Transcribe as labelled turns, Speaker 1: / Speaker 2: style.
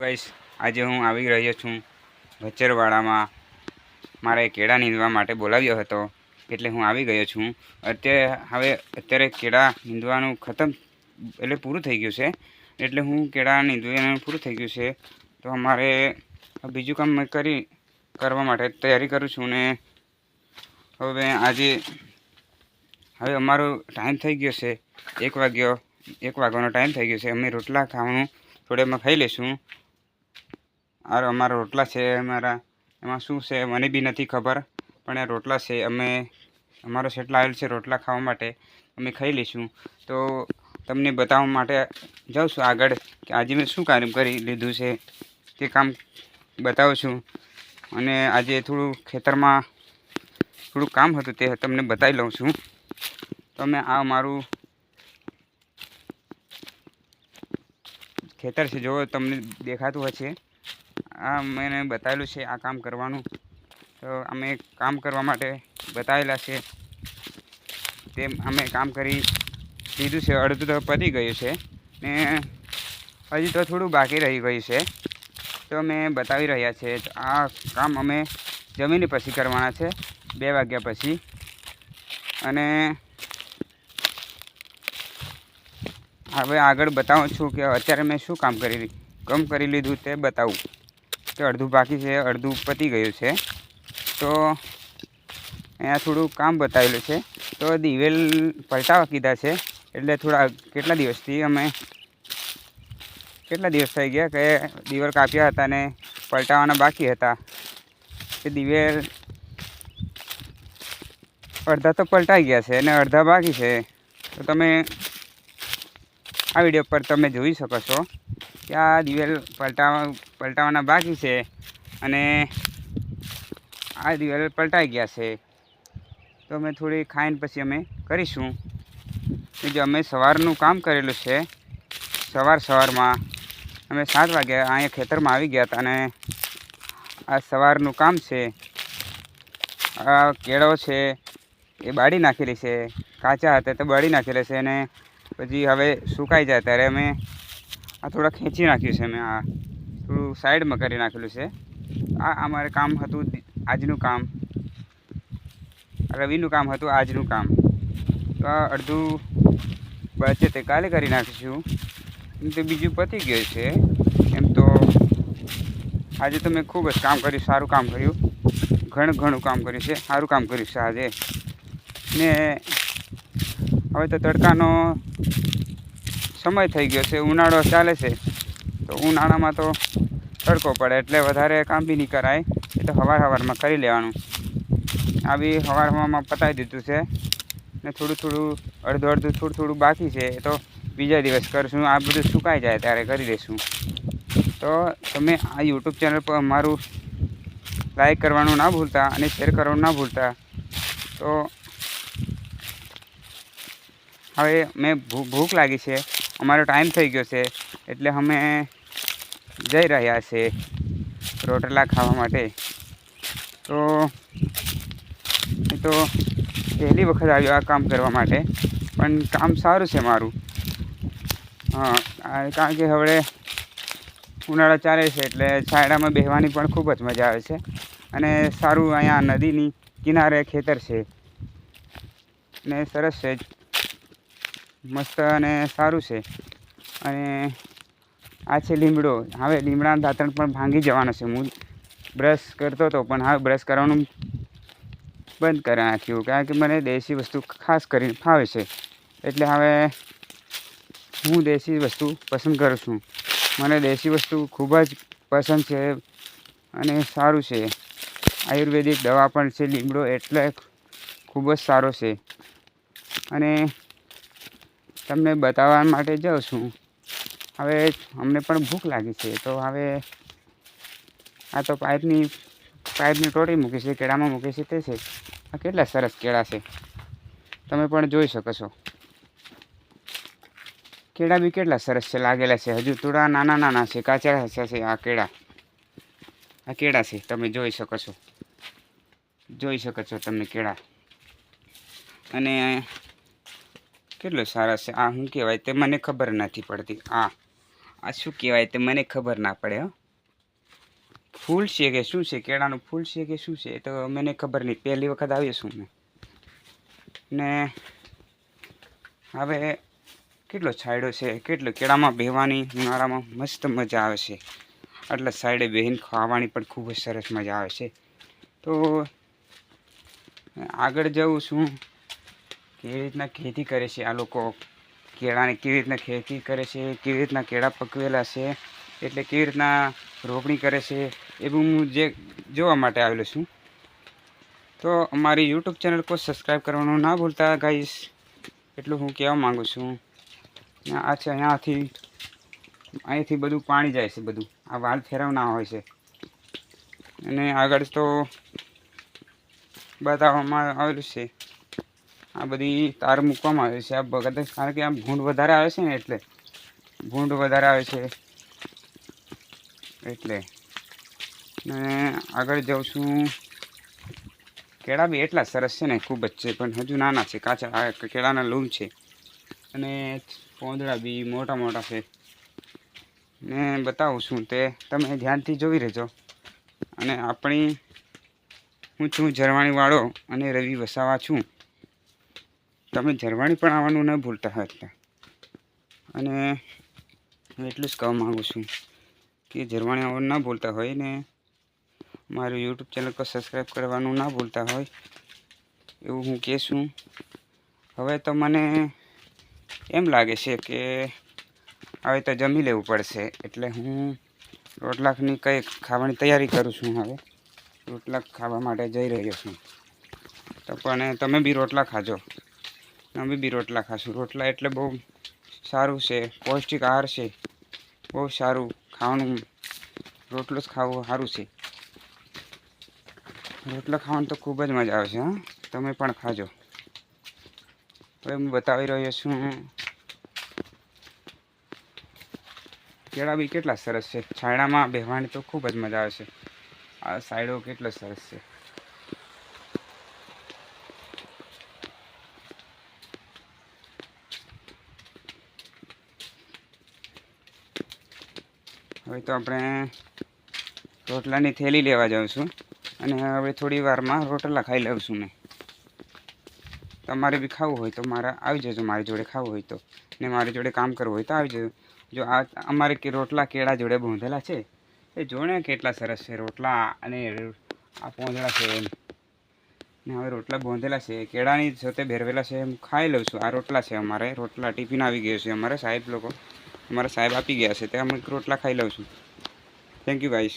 Speaker 1: Guys, આજે હું આવી રહ્યો છું ભચરવાડામાં. મારે કેળા નીંદવા માટે બોલાવ્યો હતો, એટલે હું આવી ગયો છું. અત્યારે કેળા નીંદવાનું ખતમ, એટલે પૂરું થઈ ગયું છે. એટલે હું કેળા નીંદવાનું પૂરું થઈ ગયું છે, તો અમારે બીજું કામ કરવા માટે તૈયારી કરું છું. ને હવે અમારો ટાઈમ થઈ ગયો છે, 1 વાગ્યાનો ટાઈમ થઈ ગયો છે. અમે રોટલા ખાવાનું થોડેમાં ખાઈ લઈશું. અમારા રોટલા છે. એમાં શું છે મને બી નથી ખબર, પણ એ રોટલા છે. અમારો સેટ લાવેલ છે રોટલા ખાવા માટે, અમે ખાઈ લઈશું. તો તમને બતાવવા માટે જાઉં છું આગળ કે આજે મેં શું કામ કરી લીધું છે તે કામ બતાવું છું. અને આજે થોડું ખેતરમાં થોડું કામ હતું, તે તમને બતાવી લઉં છું. તમે આ મારું ખેતર છે, જો તમને દેખાતું હશે. આ મેં બતાવેલું છે આ કામ કરવાનું. તો અમે કામ કરવા માટે બતાવેલા છે, તેમ અમે કામ કરી લીધું છે. અડધું તો પતી ગયું છે ને હજી તો થોડું બાકી રહી ગયું છે, તો અમે બતાવી રહ્યા છે. આ કામ અમે જમીને પછી કરવાના છે, 2 વાગ્યા પછી. અને હવે આગળ બતાવું છું કે અત્યારે મેં શું કામ કરી લીધું તે બતાવું. કે અડધું બાકી છે, અડધું પતી ગયું છે. તો અહીંયા થોડું કામ બતાવેલું છે. તો દિવેલ પલટાવા કીધા છે, એટલે કેટલા દિવસ થઈ ગયા કે દિવેલ કાપ્યા હતા ને પલટાવાના બાકી હતા. એ દિવેલ અડધા તો પલટાઈ ગયા છે અને અડધા બાકી છે. તો તમે આ વિડીયો પર તમે જોઈ શકો છો કે આ દિવેલ પલટાવાના બાકી છે અને આ દિવેલ પલટાઈ ગયા છે. તો અમે થોડી ખાઈને પછી અમે કરીશું. જો અમે સવારનું કામ કરેલું છે, સવારમાં અમે 7 વાગ્યા અહીંયા ખેતરમાં આવી ગયા હતા. અને આ સવારનું કામ છે. આ કેળો છે એ બાળી નાખેલી છે, કાચા હતા તો બાળી નાખેલા છે. અને પછી હવે સુકાઈ જાય ત્યારે અમે આ થોડા ખેંચી નાખ્યું છે. અમે આ થોડું સાઈડમાં કરી નાખેલું છે. આ અમારે કામ હતું આજનું કામ, રવિનું કામ હતું આજનું કામ. તો આ અડધું બચે તે કાલે કરી નાખીશું. એમ તો બીજું પતી ગયું છે. એમ તો આજે તો મેં ખૂબ જ કામ કર્યું, સારું કામ કર્યું, ઘણું કામ કર્યું છે, સારું કામ કર્યું છે આજે. ને હવે તો તડકાનો સમય થઈ ગયો છે, ઉનાળો ચાલે છે. તો ઉનાળામાં તો તડકો પડે એટલે વધારે કામ બી નહીં કરાય. એ તો સવારમાં કરી લેવાનું. આ બી સવારમાં પતાવી દીધું છે ને અડધું થોડું બાકી છે. એ તો બીજા દિવસ કરશું. આ બધું સુકાઈ જાય ત્યારે કરી દઈશું. તો તમે આ યુટ્યુબ ચેનલ પર અમારું લાઈક કરવાનું ના ભૂલતા અને શેર કરવાનું ના ભૂલતા. તો હવે મેં ભૂખ લાગી છે, અમારો ટાઈમ થઈ ગયો છે, એટલે અમે જઈ રહ્યા છે રોટલા ખાવા માટે. તો પહેલી વખત આવ્યો આ કામ કરવા માટે, પણ કામ સારું છે મારું. કારણ કે હવે ઉનાળો ચાલે છે એટલે છાંયડામાં બેસવાની પણ ખૂબ જ મજા આવે છે. અને સારું, અહીંયા નદીની કિનારે ખેતર છે ને સરસ છે, મસ્ત અને સારું છે. અને આ છે લીમડો. હવે લીમડાના દાંતણ પણ ભાંગી જવાનો છે. હું બ્રશ કરતો હતો, પણ હવે બ્રશ કરવાનું બંધ કરી નાખ્યું, કારણ કે મને દેશી વસ્તુ ખાસ કરીને ફાવે છે. એટલે હવે હું દેશી વસ્તુ પસંદ કરું છું. મને દેશી વસ્તુ ખૂબ જ પસંદ છે અને સારું છે. આયુર્વેદિક દવા પણ છે લીમડો, એટલે ખૂબ જ સારો છે. અને તમને બતાવવા માટે જાઉં છું. હવે અમને પણ ભૂખ લાગી છે, તો હવે આ તો પાઇપની ટોટી મૂકી છે, કેળામાં મૂકી છે તે છે. આ કેટલા સરસ કેળા છે, તમે પણ જોઈ શકો છો. કેળા બી કેટલા સરસ છે, લાગેલા છે. હજુ થોડા નાના છે, કાચા છે. આ કેળા છે, તમે જોઈ શકો છો તમે કેળા. અને કેટલો સારા છે. આ શું કહેવાય તે મને ખબર નથી પડતી. આ આ શું કહેવાય તે મને ખબર ના પડે હો. ફૂલ છે કે શું છે, કેળાનું ફૂલ છે કે શું છે એ તો મને ખબર નહીં, પહેલી વખત આવ્યો છું મેં. ને હવે કેટલો છાંયડો છે, કેટલો કેળામાં બેહવાની ઉનાળામાં મસ્ત મજા આવે છે. એટલે સાઈડે બેહીને ખાવાની પણ ખૂબ જ સરસ મજા આવે છે. તો આગળ જવું છું કેવી રીતના ખેતી કરે છે આ લોકો, કેળાની કેવી રીતના ખેતી કરે છે, કેવી રીતના કેળા પકવેલા છે, એટલે કેવી રીતના રોપણી કરે છે એ હું જે જોવા માટે આવેલો છું. તો અમારી યુટ્યુબ ચેનલ को સબસ્ક્રાઈબ કરવાનું ના ભૂલતા ગાઈસ, એટલું હું કહેવા માગું છું. આ છે અહીંયાથી બધું પાણી જાય છે, બધું આ વાલ ફેરવના હોય છે. અને આગળ તો બતાવવામાં આવેલું છે, આ બધી તાર મૂકવામાં આવે છે આ બગડ, કારણ કે આમ ભૂંડ વધારે આવે છે ને, એટલે ભૂંડ વધારે આવે છે એટલે. ને આગળ જાઉં છું. કેળા બી એટલા સરસ છે ને, ખૂબ જ છે, પણ હજુ નાના છે, કાચા કેળાના લૂમ છે. અને પોંદડા બી મોટા મોટા છે. ને બતાવું છું તે તમે ધ્યાનથી જોઈ રહેજો. અને હું છું ઝરવાણીવાળો અને રવિ વસાવા છું. તમે ઝરવાણી પણ આવવાનું ન ભૂલતા હતા. અને હું એટલું જ કહેવા માગું છું કે ઝરવાણી આવવાનું ના ભૂલતા હોય ને મારું યુટ્યુબ ચેનલ પર સબસ્ક્રાઈબ કરવાનું ના ભૂલતા હોય, એવું હું કહેશું. હવે તો મને એમ લાગે છે કે હવે તો જમી લેવું પડશે, એટલે હું રોટલાની કંઈ ખાવાની તૈયારી કરું છું. હવે રોટલા ખાવા માટે જઈ રહ્યો છું. તો પણ તમે બી રોટલા ખાજો, અમે બી રોટલા ખાશું. રોટલા એટલે બહુ સારું છે, પૌષ્ટિક આહાર છે, બહુ સારું ખાવાનું. રોટલો જ ખાવું સારું છે. રોટલા ખાવાનું તો ખૂબ જ મજા આવે છે. હા, તમે પણ ખાજો. હવે હું બતાવી રહ્યો છું કેળા બી કેટલા સરસ છે, છાંયડામાં બેહવાની તો ખૂબ જ મજા આવે છે. આ સાઈડો કેટલો સરસ છે. હવે તો આપણે રોટલાની થેલી લેવા જાઉં છું, અને હવે થોડી વારમાં રોટલા ખાઈ લઉં છું મેં. તમારે બી ખાવું હોય તો આવી જજો, મારી જોડે ખાવું હોય તો, ને મારી જોડે કામ કરવું હોય તો આવી જજો. જો આ અમારે રોટલા કેળા જોડે બાંધેલા છે, એ જોણે કેટલા સરસ છે રોટલા, અને આ પોંદડા છે એમ. ને હવે રોટલા બાંધેલા છે, કેળાની સાથે ભેરવેલા છે, હું ખાઈ લઉં છું. આ રોટલા છે અમારે, રોટલા ટિફિન આવી ગયો છે અમારે સાહેબ આપી ગયા છે, ત્યાં હું રોટલા ખાઈ લઉં છું. Thank you guys.